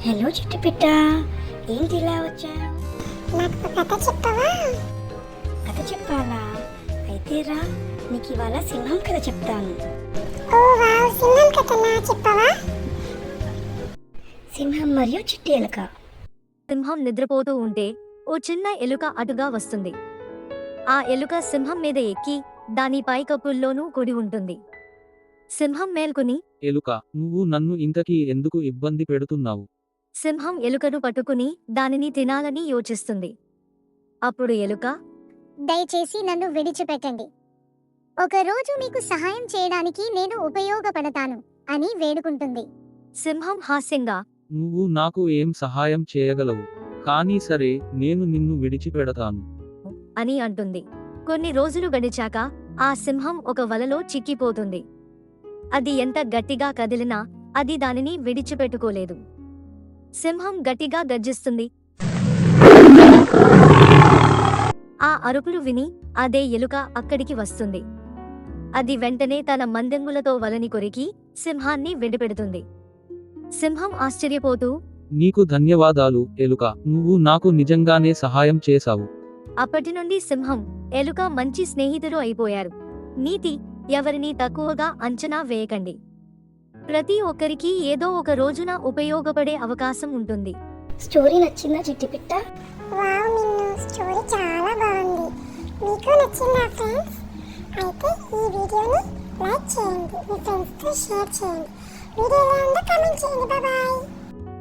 Hello చిట్టి పిట్ట, ఏంటి ఇలా వచ్చావు? నాకు కథ చెప్పవా? కథ చెప్పాలా? అయితే రా, నీకు ఇవాళ సింహం కథ చెప్తాను. ఓ వావ్, సింహం కథనా, చెప్పవా? సింహం మరియు చిట్టి ఎలుక. సింహం నిద్రపోతూ ఉంటే ఓ చిన్న ఎలుక అటుగా వస్తుంది. ఆ ఎలుక సింహం మీద ఎక్కి దాని పైకప్పుల్లోనూ కుడి ఉంటుంది. సింహం మేల్కొని, ఎలుక, నువ్వు నన్ను ఇంతకీ ఎందుకు ఇబ్బంది పెడుతున్నావు? సింహం ఎలుకను పట్టుకుని దానిని తినాలని యోచిస్తుంది. అప్పుడు ఎలుక, దయచేసి నన్ను విడిచిపెట్టండి. ఒకరోజు మీకు సహాయం చేయడానికి నేను ఉపయోగపడతాను అని వేడుకుంటుంది. సింహం హాస్యంగా, నువ్వు నాకు ఏం సహాయం చేయగలవు? కానీ సరే, నేను నిన్ను విడిచిపెడతాను. అని అంటుంది. కొన్ని రోజులు గడిచాక ఆ సింహం ఒక వలలో చిక్కిపోతుంది. అది ఎంత గట్టిగా కదిలినా అది దానిని విడిచిపెట్టుకోలేదు. సింహం గట్టిగా గర్జిస్తుంది. ఆ అరుపులు విని అదే ఎలుక అక్కడికి వస్తుంది. అది వెంటనే తన మందెంగులతో వలని కొరికి సింహాన్ని విడిపెడుతుంది. సింహం ఆశ్చర్యపోతూ, నీకు ధన్యవాదాలు ఎలుక, నువ్వు నాకు నిజంగానే సహాయం చేశావు. అప్పటి నుండి సింహం, ఎలుక మంచి స్నేహితులు అయిపోయారు. నీతి: ఎవరిని తక్కువగా అంచనా వేయకండి. ప్రతి ఒక్కరికి ఏదో ఒక రోజున ఉపయోగపడే అవకాశం ఉంటుంది. స్టోరీ నచ్చిందా చిట్టి పిట్ట? వావ్ మిన్ను, స్టోరీ చాలా బాగుంది. మీకు నచ్చిందా ఫ్రెండ్స్? అయితే ఈ వీడియోని లైక్ చేయండి, మీ ఫ్రెండ్స్తో షేర్ చేయండి. వీడియో ఎలా ఉందో కామెంట్ చేయండి. బాయ్.